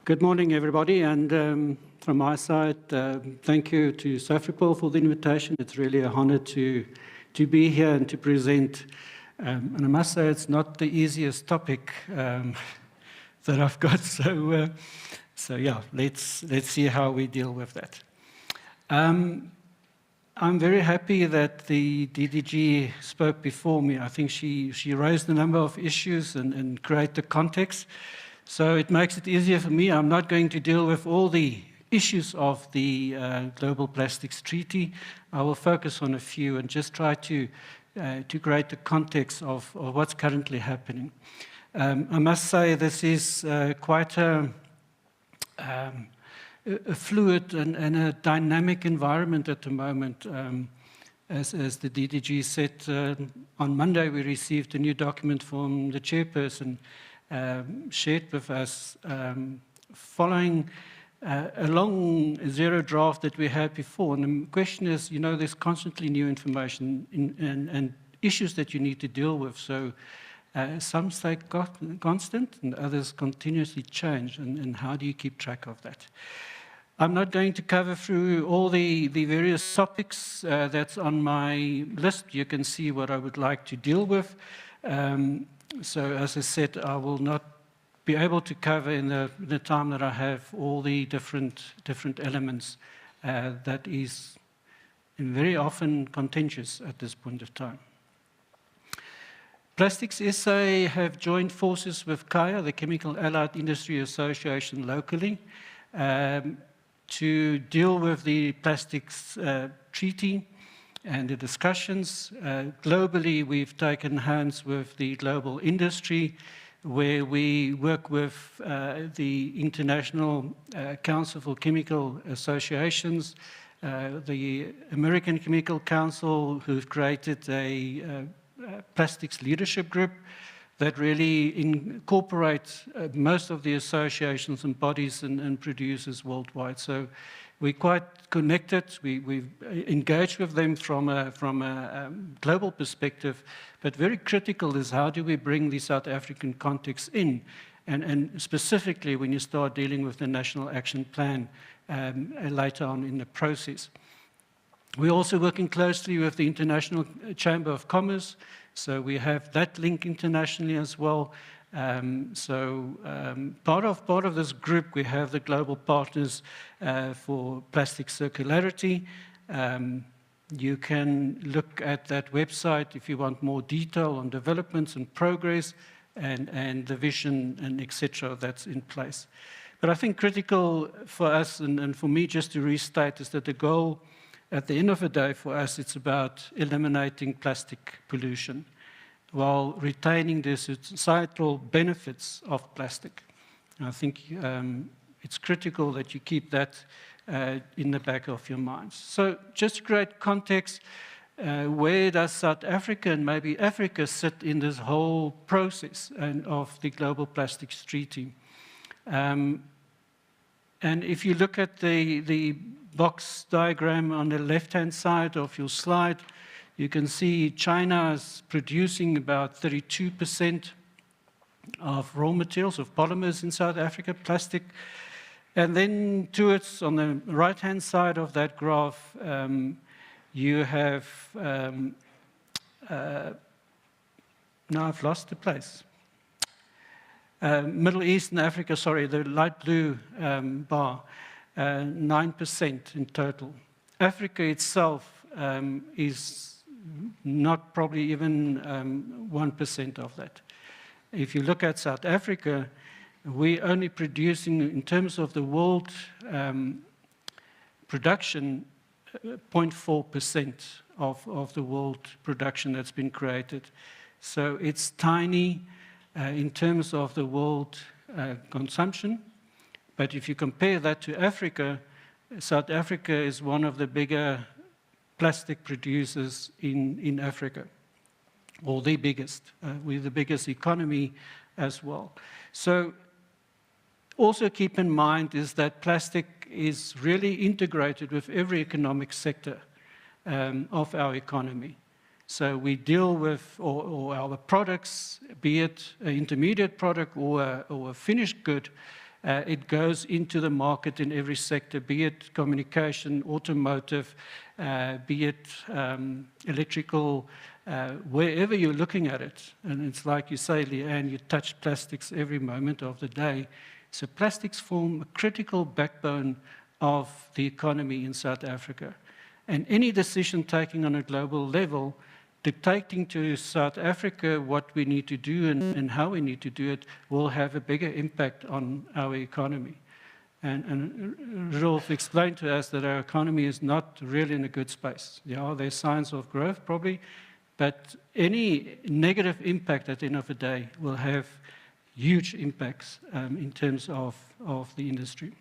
Good morning, everybody, and from my side, thank you to Safripol for the invitation. It's really an honor to be here and to present. And I must say, it's not the easiest topic that I've got. So yeah, let's see how we deal with that. I'm very happy that the DDG spoke before me. I think she raised a number of issues and created the context. So it makes it easier for me. I'm not going to deal with all the issues of the Global Plastics Treaty. I will focus on a few and just try to create the context of what's currently happening. I must say this is quite a fluid and a dynamic environment at the moment. As the DDG said, on Monday we received a new document from the chairperson shared with us following a long zero draft that we had before. And the question is, you know, there's constantly new information and issues that you need to deal with. So some stay constant and others continuously change. And how do you keep track of that? I'm not going to cover through all the various topics that's on my list. You can see what I would like to deal with. So as I said, I will not be able to cover in the time that I have all the different elements that is very often contentious at this point of time. Plastics SA have joined forces with CAIA, the Chemical Allied Industry Association locally, to deal with the plastics treaty and the discussions. Globally, we've taken hands with the global industry, where we work with the International Council for Chemical Associations, the American Chemical Council, who've created a plastics leadership group that really incorporates most of the associations and bodies and producers worldwide. So we're quite connected. We've engaged with them from a global perspective, but very critical is how do we bring the South African context in, and specifically when you start dealing with the National Action Plan later on in the process. We're also working closely with the International Chamber of Commerce, so we have that link internationally as well. Part of this group, we have the global partners for plastic circularity. You can look at that website if you want more detail on developments and progress and the vision and etc. that's in place. But I think critical for us and for me just to restate is that the goal at the end of the day for us, it's about eliminating plastic pollution while retaining the societal benefits of plastic. And I think it's critical that you keep that in the back of your minds. So just to create context, where does South Africa and maybe Africa sit in this whole process of the Global Plastics Treaty? And if you look at the box diagram on the left-hand side of your slide, you can see China is producing about 32% of raw materials, of polymers in South Africa, plastic. And then towards, on the right-hand side of that graph, you have, now I've lost the place. Middle East and Africa, sorry, the light blue bar, 9% in total. Africa itself is not probably even 1% of that. If you look at South Africa, we're only producing, in terms of the world production, 0.4% of the world production that's been created. So it's tiny in terms of the world consumption. But if you compare that to Africa, South Africa is one of the bigger plastic producers in Africa, or the biggest. We're the biggest economy as well. So also keep in mind is that plastic is really integrated with every economic sector of our economy. So we deal with, or our products, be it an intermediate product or a finished good, It goes into the market in every sector, be it communication, automotive, be it electrical, wherever you're looking at it. And it's like you say, Leanne, you touch plastics every moment of the day. So plastics form a critical backbone of the economy in South Africa. And any decision taking on a global level, dictating to South Africa what we need to do and how we need to do it, will have a bigger impact on our economy. And Rolf explained to us that our economy is not really in a good space. Yeah, there's signs of growth probably, but any negative impact at the end of the day will have huge impacts in terms of the industry.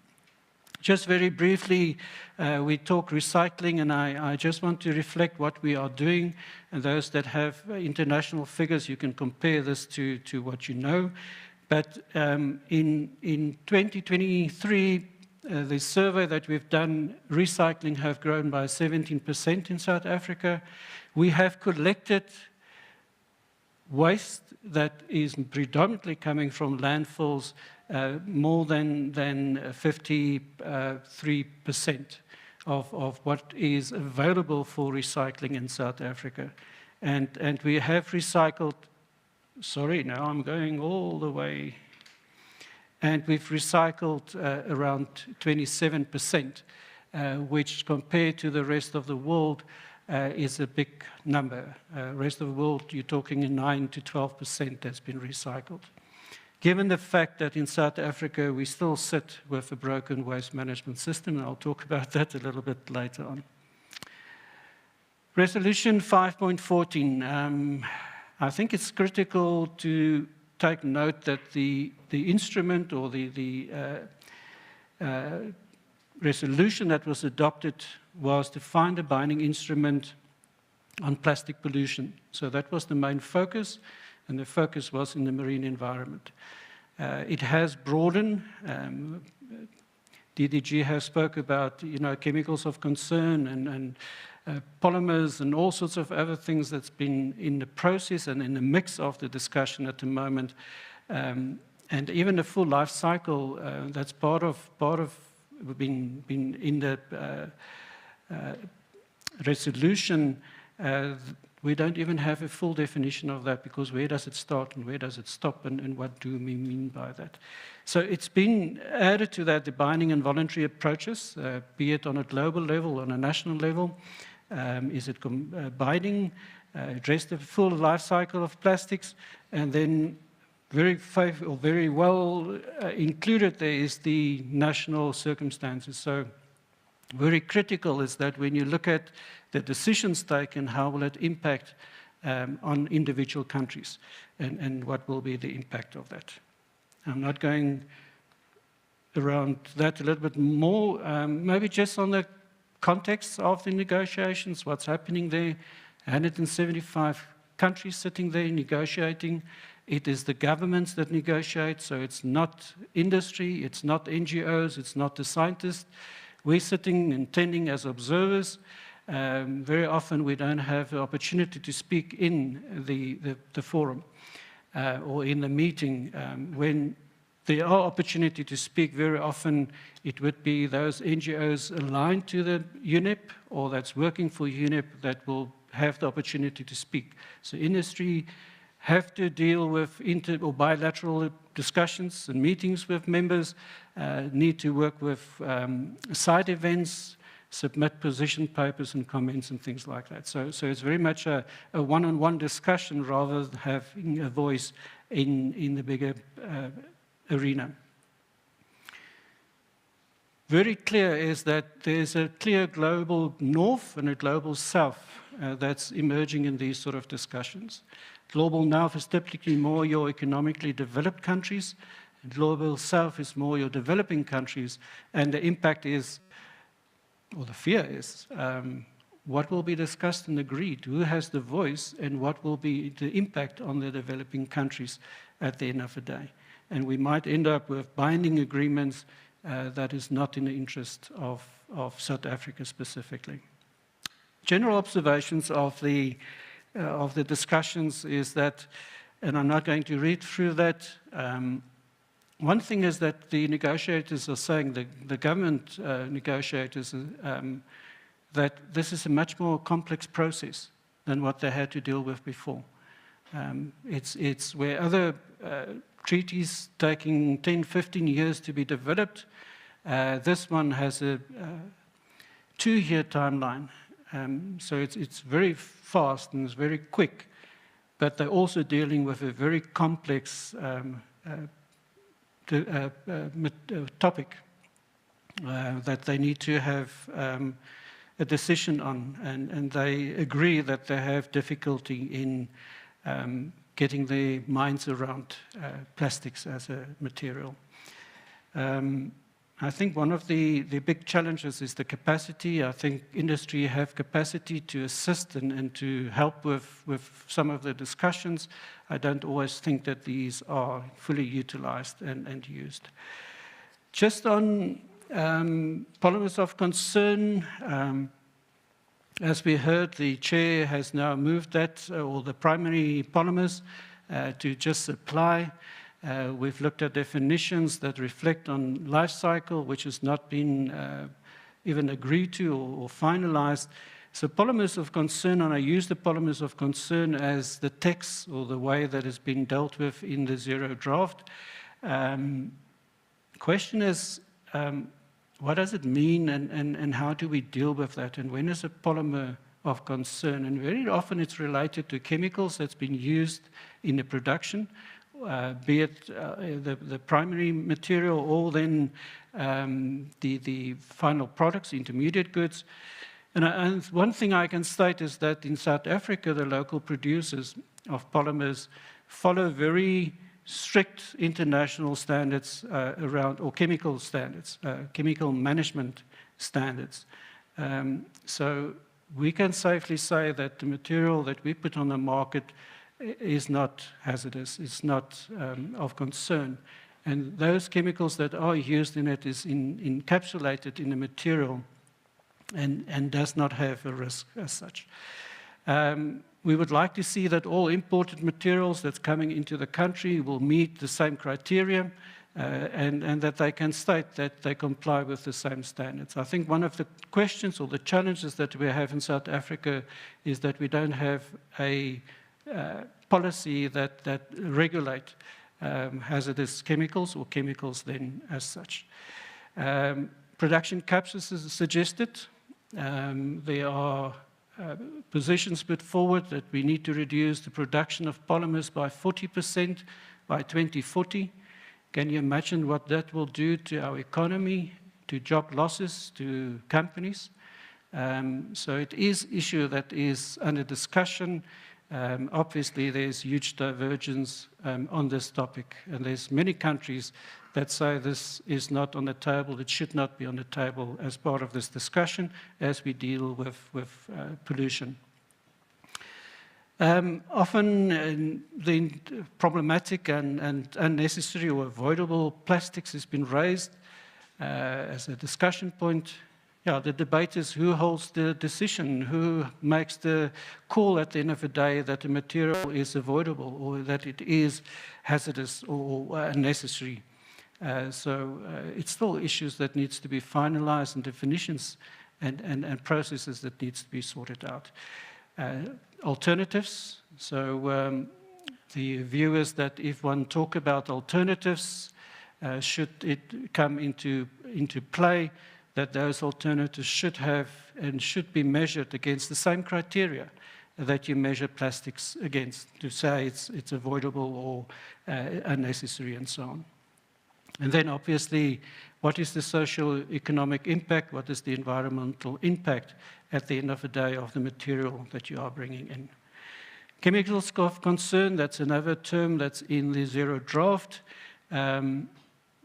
Just very briefly, we talk recycling, and I just want to reflect what we are doing. And those that have international figures, you can compare this to what you know. But in 2023, the survey that we've done, recycling have grown by 17% in South Africa. We have collected waste that is predominantly coming from landfills, more than 53% of what is available for recycling in South Africa. And we have recycled, sorry, now I'm going all the way, and we've recycled around 27%, which compared to the rest of the world is a big number. Rest of the world, you're talking 9 to 12% that's been recycled. Given the fact that in South Africa we still sit with a broken waste management system, and I'll talk about that a little bit later on. Resolution 5.14. I think it's critical to take note that the instrument or the resolution that was adopted was to find a binding instrument on plastic pollution. So that was the main focus, and the focus was in the marine environment. It has broadened. DDG has spoke about chemicals of concern and polymers and all sorts of other things that's been in the process and in the mix of the discussion at the moment. And even the full life cycle, that's part of been in the resolution. We don't even have a full definition of that, because where does it start and where does it stop, and what do we mean by that? So it's been added to that, the binding and voluntary approaches, be it on a global level, on a national level. Is it binding, address the full life cycle of plastics, and then very well included there is the national circumstances. So very critical is that when you look at the decisions taken, how will it impact on individual countries, and what will be the impact of that. I'm not going around that a little bit more, maybe just on the context of the negotiations, what's happening there. 175 countries sitting there negotiating. It is the governments that negotiate, so it's not industry, it's not NGOs, it's not the scientists. We're sitting and tending as observers. Very often we don't have the opportunity to speak in the forum or in the meeting. When there are opportunity to speak, very often it would be those NGOs aligned to the UNEP or that's working for UNEP that will have the opportunity to speak. So industry have to deal with inter or bilateral discussions and meetings with members, need to work with side events, submit position papers and comments and things like that. So it's very much a one-on-one discussion rather than having a voice in the bigger arena. Very clear is that there's a clear global north and a global south that's emerging in these sort of discussions. Global north is typically more your economically developed countries, and global south is more your developing countries, and the impact is, or the fear is, what will be discussed and agreed, who has the voice, and what will be the impact on the developing countries at the end of the day. And we might end up with binding agreements that is not in the interest of South Africa specifically. General observations of the discussions is that, and I'm not going to read through that, One thing is that the negotiators are saying, the government negotiators, that this is a much more complex process than what they had to deal with before. It's where other treaties taking 10, 15 years to be developed. This one has a 2-year timeline. So it's very fast and it's very quick, but they're also dealing with a very complex topic that they need to have a decision on, and they agree that they have difficulty in getting their minds around plastics as a material. I think one of the big challenges is the capacity. I think industry have capacity to assist and to help with some of the discussions. I don't always think that these are fully utilized and used. Just on polymers of concern, as we heard, the chair has now moved that, or the primary polymers, to just supply. We've looked at definitions that reflect on life cycle, which has not been even agreed to or finalized. So polymers of concern, and I use the polymers of concern as the text or the way that has been dealt with in the zero draft. Question is, what does it mean and how do we deal with that? And when is a polymer of concern? And very often it's related to chemicals that's been used in the production, be it the primary material or then the final products, intermediate goods. And one thing I can state is that in South Africa, the local producers of polymers follow very strict international standards around, or chemical standards, chemical management standards. So we can safely say that the material that we put on the market is not hazardous, it's not of concern. And those chemicals that are used in it is encapsulated in the material and does not have a risk as such. We would like to see that all imported materials that's coming into the country will meet the same criteria and that they can state that they comply with the same standards. I think one of the questions or the challenges that we have in South Africa is that we don't have a policy that regulate hazardous chemicals or chemicals then as such. Production caps is suggested. There are positions put forward that we need to reduce the production of polymers by 40% by 2040. Can you imagine what that will do to our economy, to job losses, to companies? So it is an issue that is under discussion. Obviously, there's huge divergence on this topic, and there's many countries that say this is not on the table, it should not be on the table as part of this discussion as we deal with pollution. Often the problematic and unnecessary or avoidable plastics has been raised as a discussion point. Yeah, the debate is who holds the decision, who makes the call at the end of the day that a material is avoidable or that it is hazardous or unnecessary. So it's still issues that needs to be finalized and definitions and processes that needs to be sorted out. Alternatives. So the view is that if one talk about alternatives, should it come into play, that those alternatives should have and should be measured against the same criteria that you measure plastics against, to say it's avoidable or unnecessary and so on. And then obviously, what is the socio-economic impact? What is the environmental impact at the end of the day of the material that you are bringing in? Chemicals of concern, that's another term that's in the zero draft.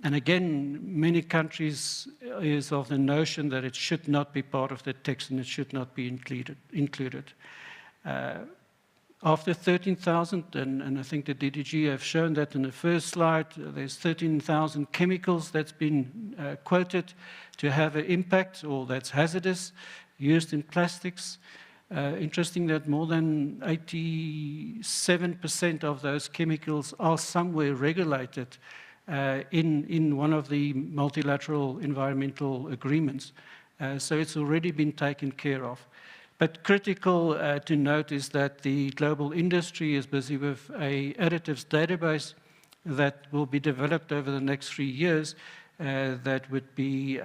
And again, many countries is of the notion that it should not be part of the text and it should not be included. After 13,000, and I think the DDG have shown that in the first slide, there's 13,000 chemicals that's been quoted to have an impact or that's hazardous, used in plastics. Interesting that more than 87% of those chemicals are somewhere regulated in one of the multilateral environmental agreements. So it's already been taken care of. But critical to note is that the global industry is busy with a additives database that will be developed over the next 3 years that would be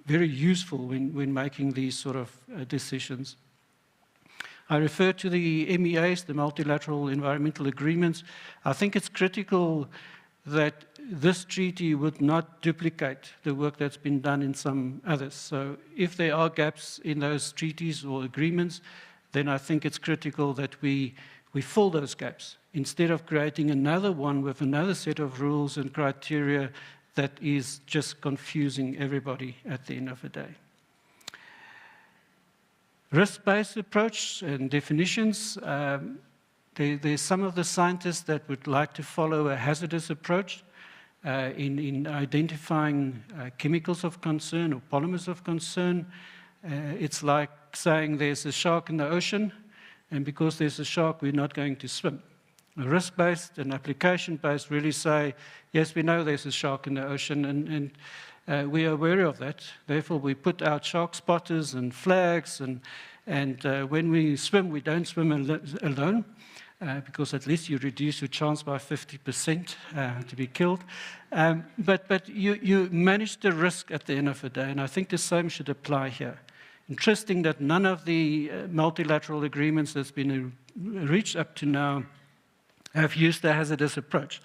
very useful when making these sort of decisions. I refer to the MEAs, the multilateral environmental agreements. I think it's critical that this treaty would not duplicate the work that's been done in some others. So if there are gaps in those treaties or agreements, then I think it's critical that we fill those gaps instead of creating another one with another set of rules and criteria that is just confusing everybody at the end of the day. Risk-based approach and definitions. There's some of the scientists that would like to follow a hazardous approach in identifying chemicals of concern or polymers of concern. It's like saying there's a shark in the ocean, and because there's a shark, we're not going to swim. Risk-based and application-based really say, yes, we know there's a shark in the ocean, and we are aware of that. Therefore, we put out shark spotters and flags, and when we swim, we don't swim alone, because at least you reduce your chance by 50% to be killed. But you manage the risk at the end of the day, and I think the same should apply here. Interesting that none of the multilateral agreements that's been reached up to now have used the hazardous approach.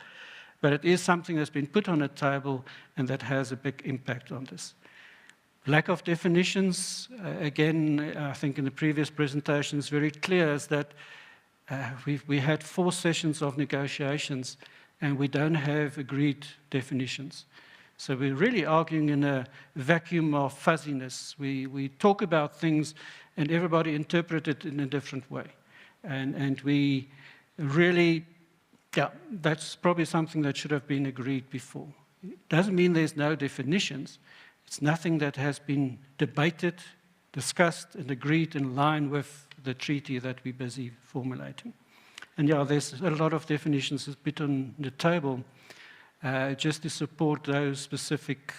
But it is something that's been put on a table and that has a big impact on this. Lack of definitions, again, I think in the previous presentation is very clear, is that we had 4 sessions of negotiations and we don't have agreed definitions. So we're really arguing in a vacuum of fuzziness. We talk about things and everybody interprets it in a different way. And we really, yeah, that's probably something that should have been agreed before. It doesn't mean there's no definitions. It's nothing that has been debated, discussed, and agreed in line with the treaty that we're busy formulating. And yeah, there's a lot of definitions that's put on the table just to support those specific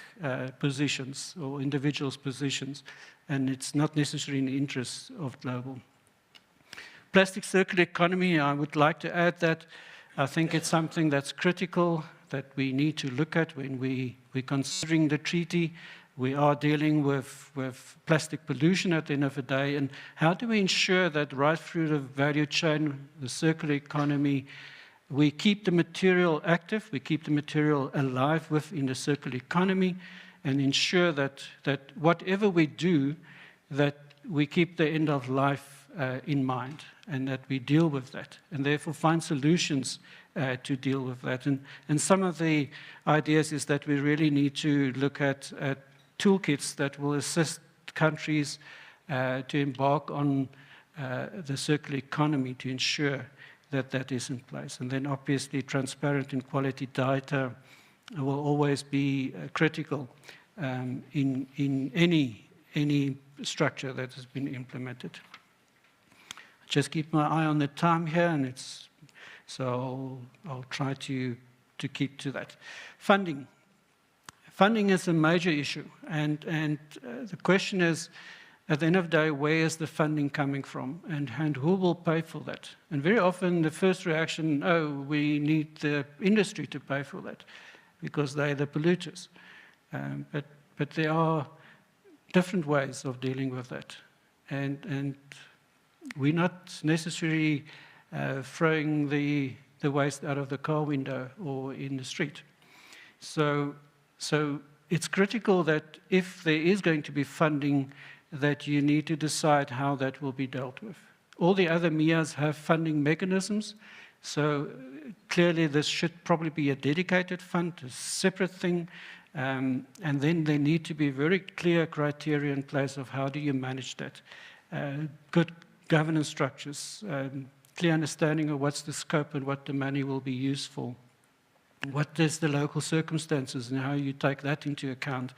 positions or individuals' positions, and it's not necessarily in the interest of global. Plastic circular economy, I would like to add that I think it's something that's critical that we need to look at when we're considering the treaty. We are dealing with plastic pollution at the end of the day, and how do we ensure that right through the value chain, the circular economy, we keep the material active, we keep the material alive within the circular economy, and ensure that whatever we do, that we keep the end of life in mind, and that we deal with that, and therefore find solutions to deal with that. And some of the ideas is that we really need to look at toolkits that will assist countries to embark on the circular economy to ensure that that is in place. And then obviously transparent and quality data will always be critical in any structure that has been implemented. Just keep my eye on the time here, and so I'll try to keep to that. Funding. Funding is a major issue, and the question is, at the end of the day, where is the funding coming from, and who will pay for that? And very often the first reaction, oh, we need the industry to pay for that, because they're the polluters. But there are different ways of dealing with that, and we're not necessarily throwing the waste out of the car window or in the street. So it's critical that if there is going to be funding, that you need to decide how that will be dealt with. All the other MEAs have funding mechanisms, so clearly this should probably be a dedicated fund, a separate thing, and then there need to be very clear criteria in place of how do you manage that. Good governance structures, clear understanding of what's the scope and what the money will be used for. What is the local circumstances and how you take that into account.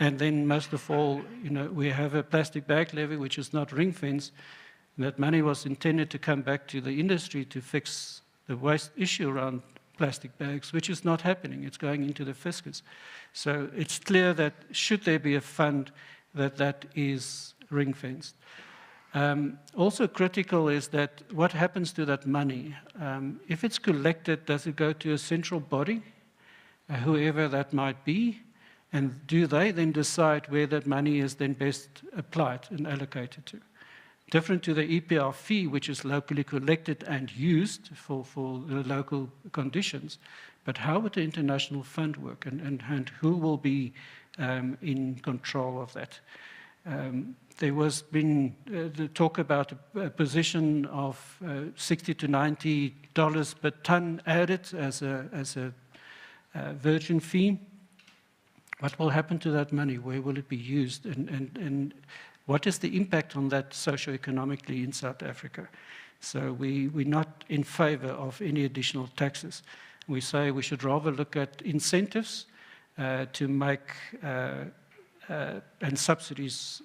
And then most of all, we have a plastic bag levy which is not ring-fenced, and that money was intended to come back to the industry to fix the waste issue around plastic bags, which is not happening. It's going into the fiscus. So it's clear that should there be a fund, that is ring-fenced. Also critical is that what happens to that money? If it's collected, does it go to a central body, whoever that might be? And do they then decide where that money is then best applied and allocated to? Different to the EPR fee, which is locally collected and used for the local conditions. But how would the international fund work, and who will be in control of that? There was been the talk about a position of $60 to $90 per ton added as a virgin fee. What will happen to that money? Where will it be used? And what is the impact on that socioeconomically in South Africa? So we're not in favor of any additional taxes. We say we should rather look at incentives to make and subsidies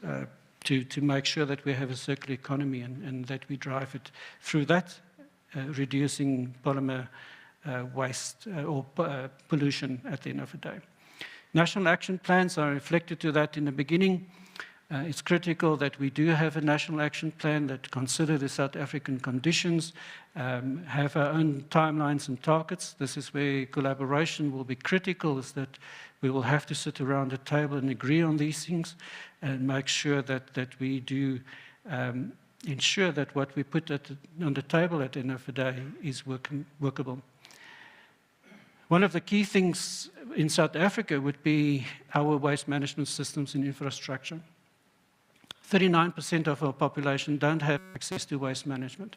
to make sure that we have a circular economy and that we drive it through that, reducing polymer waste or pollution at the end of the day. National action plans are reflected to that in the beginning. It's critical that we do have a national action plan that consider the South African conditions, have our own timelines and targets. This is where collaboration will be critical, is that we will have to sit around a table and agree on these things and make sure that we do ensure that what we put on the table at the end of the day is workable. One of the key things in South Africa would be our waste management systems and infrastructure. 39% of our population don't have access to waste management.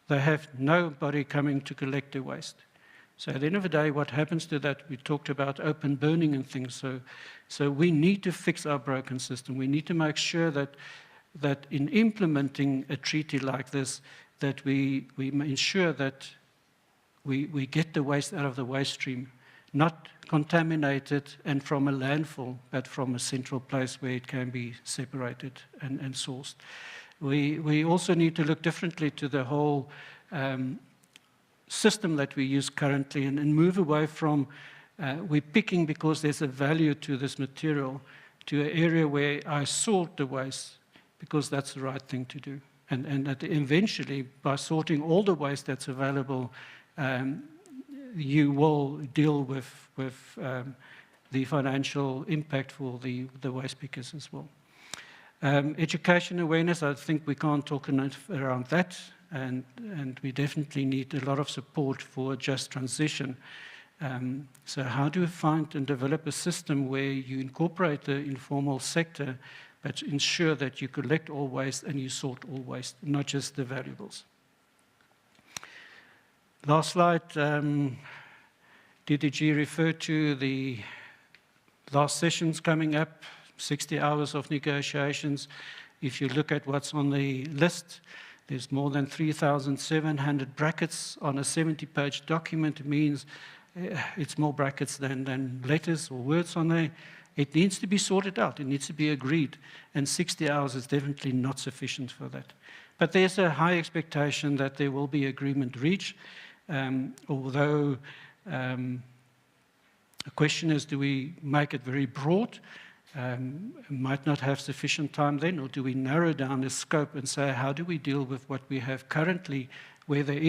They have nobody coming to collect their waste. So at the end of the day, what happens to that? We talked about open burning and things. So we need to fix our broken system. We need to make sure that in implementing a treaty like this, that we ensure that we get the waste out of the waste stream, not contaminated and from a landfill, but from a central place where it can be separated and sourced. We also need to look differently to the whole system that we use currently and move away from we're picking because there's a value to this material to an area where I sort the waste because that's the right thing to do. And that eventually, by sorting all the waste that's available, you will deal with the financial impact for the waste pickers as well. Education awareness, I think we can't talk enough around that, and we definitely need a lot of support for a just transition. So how do we find and develop a system where you incorporate the informal sector, but ensure that you collect all waste and you sort all waste, not just the valuables? Last slide, DDG referred to the last sessions coming up, 60 hours of negotiations. If you look at what's on the list, there's more than 3,700 brackets on a 70-page document. It means it's more brackets than letters or words on there. It needs to be sorted out. It needs to be agreed. And 60 hours is definitely not sufficient for that. But there's a high expectation that there will be agreement reached. Although the question is, do we make it very broad? Might not have sufficient time then, or do we narrow down the scope and say, how do we deal with what we have currently, where there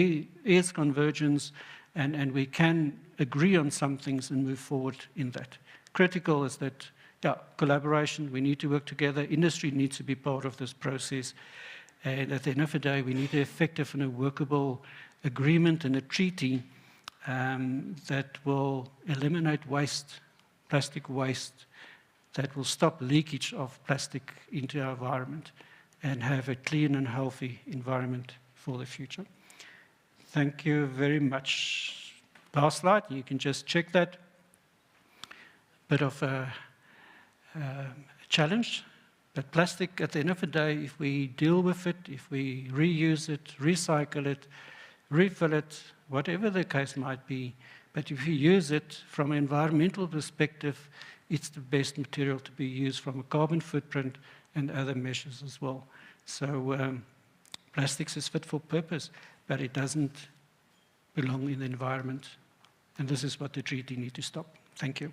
is convergence, and we can agree on some things and move forward in that. Critical is that, collaboration, we need to work together, industry needs to be part of this process, and at the end of the day, we need an effective and a workable agreement and a treaty that will eliminate waste, plastic waste, that will stop leakage of plastic into our environment and have a clean and healthy environment for the future. Thank you very much. Last slide, you can just check that. Bit of a challenge, but plastic, at the end of the day, if we deal with it, if we reuse it, recycle it, refill it, whatever the case might be, but if you use it from an environmental perspective, it's the best material to be used from a carbon footprint and other measures as well. So plastics is fit for purpose, but it doesn't belong in the environment And this is what the treaty needs to stop. Thank you.